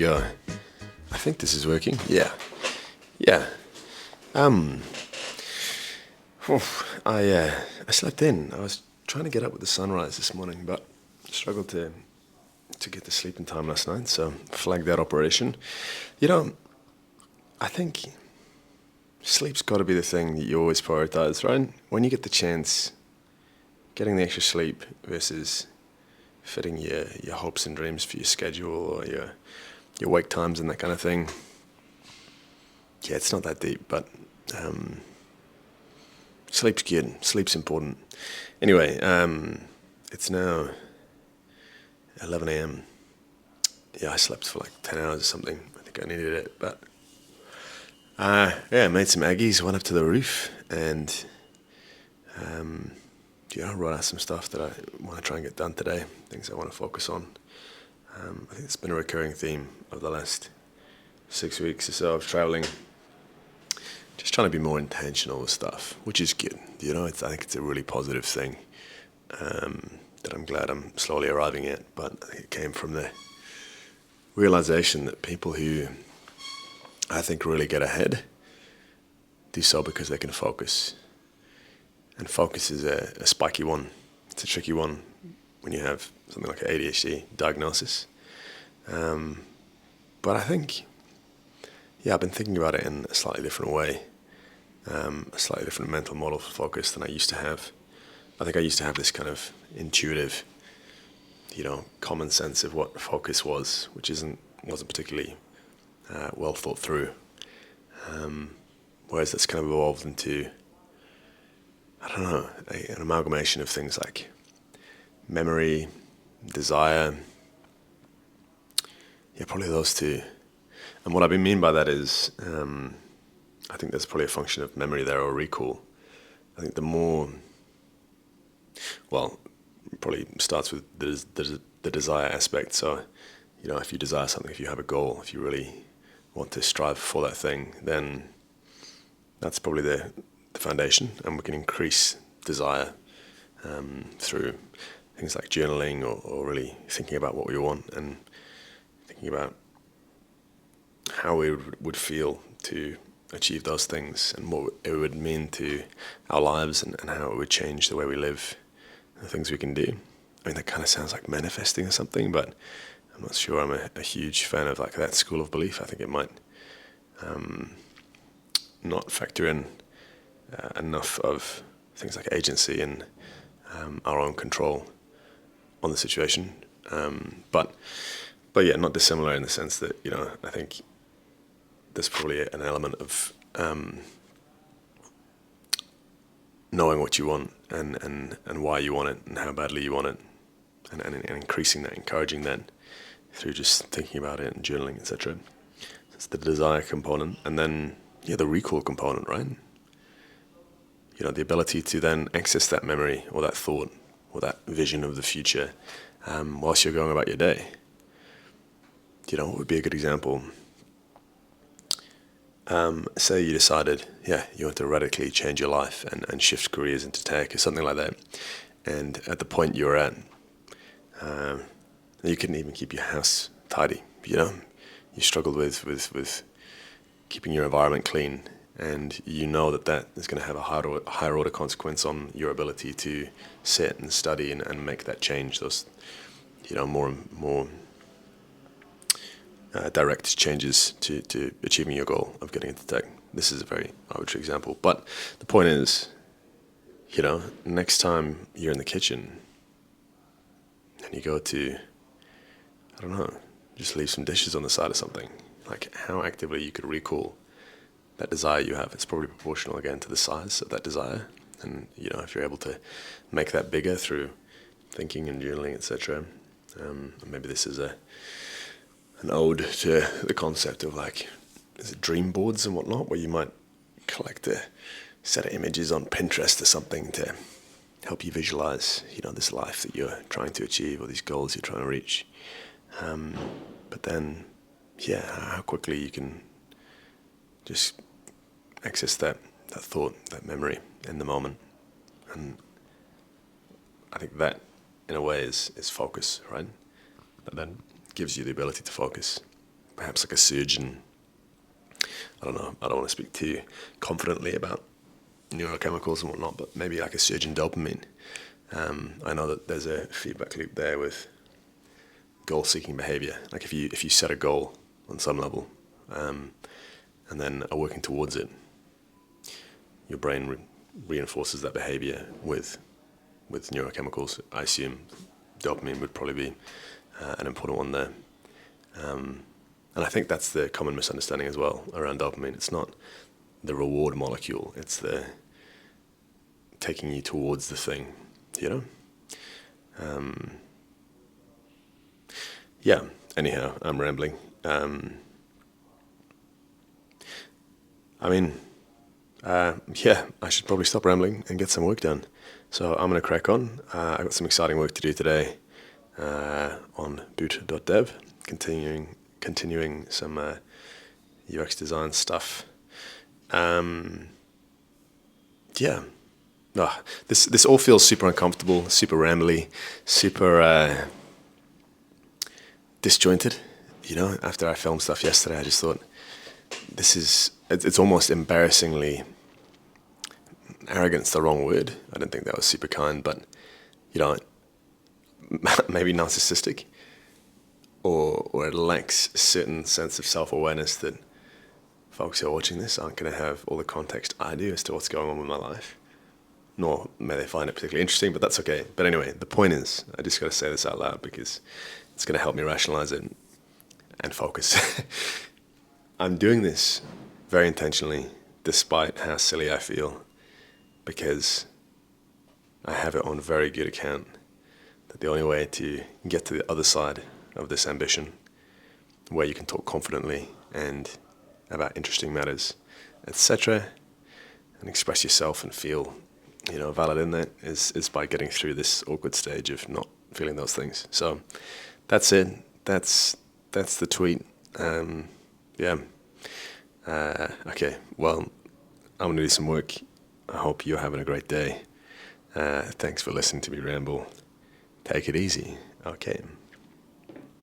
go. I think this is working. Yeah. Yeah. Um, I slept in. I was trying to get up with the sunrise this morning, but struggled to get to sleep in time last night, so flagged that operation. You know, I think sleep's got to be the thing that you always prioritize, right? When you get the chance, getting the extra sleep versus fitting your hopes and dreams for your schedule or your wake times and that kind of thing. Yeah, it's not that deep, but um, sleep's good. Sleep's important. Anyway, it's now 11 a.m. Yeah, I slept for like 10 hours or something. I think I needed it, but yeah, made some Aggies, went up to the roof, and yeah, I wrote out some stuff that I want to try and get done today. Things I want to focus on. I think it's been a recurring theme of the last 6 weeks or so of traveling. Just trying to be more intentional with stuff, which is good. I think it's a really positive thing that I'm glad I'm slowly arriving at. But I think it came from the realization that people who I think really get ahead do so because they can focus. And focus is a spiky one. It's a tricky one when you have something like an ADHD diagnosis. But I think, yeah, I've been thinking about it in a slightly different way, a slightly different mental model for focus than I used to have. I think I used to have this kind of intuitive, common sense of what focus was, which wasn't particularly well thought through. Whereas that's kind of evolved into, I don't know, an amalgamation of things like memory, desire. Yeah, probably those two. And what I mean by that is, I think there's probably a function of memory there or recall. I think the more, well, probably starts with the desire aspect. So, if you desire something, if you have a goal, if you really want to strive for that thing, then that's probably the foundation. And we can increase desire through things like journaling or really thinking about what we want and thinking about how we would feel to achieve those things and what it would mean to our lives and how it would change the way we live and the things we can do. I mean, that kind of sounds like manifesting or something, but I'm not sure I'm a huge fan of like that school of belief. I think it might not factor in enough of things like agency and our own control on the situation. But yeah, not dissimilar in the sense that, I think there's probably an element of knowing what you want and why you want it and how badly you want it and increasing that, encouraging that through just thinking about it and journaling, etc. That's the desire component. And then, yeah, the recall component, right? The ability to then access that memory or that thought or that vision of the future whilst you're going about your day. What would be a good example? Say you decided, you want to radically change your life and shift careers into tech or something like that. And at the point you're at, you couldn't even keep your house tidy, You struggled with keeping your environment clean. And that is going to have a higher order consequence on your ability to sit and study and make that change, those, more direct changes to achieving your goal of getting into tech. This is a very arbitrary example, but the point is, next time you're in the kitchen and you go to, I don't know, just leave some dishes on the side of something, like how actively you could recall that desire you have. It's probably proportional again to the size of that desire. And, if you're able to make that bigger through thinking and journaling, etc. Maybe this is an ode to the concept of is it dream boards and whatnot, where you might collect a set of images on Pinterest or something to help you visualize, this life that you're trying to achieve or these goals you're trying to reach. But then, yeah, how quickly you can just access that thought, that memory in the moment. And I think that, in a way, is focus, right? That then gives you the ability to focus. perhaps like a surge in, I don't know, I don't want to speak too confidently about neurochemicals and whatnot, but maybe like a surge in dopamine. I know that there's a feedback loop there with goal-seeking behavior. Like if you set a goal on some level, and then are working towards it, your brain reinforces that behavior with neurochemicals. I assume dopamine would probably be an important one there. And I think that's the common misunderstanding as well around dopamine. It's not the reward molecule, it's the taking you towards the thing, you know? Yeah, anyhow, I'm rambling. Yeah, I should probably stop rambling and get some work done. So I'm going to crack on. I've got some exciting work to do today on boot.dev, continuing some UX design stuff. Yeah. This all feels super uncomfortable, super rambly, super disjointed. You know, after I filmed stuff yesterday, I just thought, it's almost embarrassingly, arrogant's the wrong word. I don't think that was super kind, but, you know, maybe narcissistic, or it lacks a certain sense of self-awareness that folks who are watching this aren't going to have all the context I do as to what's going on with my life. Nor may they find it particularly interesting, but that's okay. But anyway, the point is, I just got to say this out loud because it's going to help me rationalize it and focus. I'm doing this very intentionally, despite how silly I feel, because I have it on very good account that the only way to get to the other side of this ambition, where you can talk confidently and about interesting matters, etc., and express yourself and feel, you know, valid in that, is by getting through this awkward stage of not feeling those things. So that's it. That's the tweet. Yeah. Okay. Well, I'm gonna do some work. I hope you're having a great day. Thanks for listening to me ramble. Take it easy. Okay.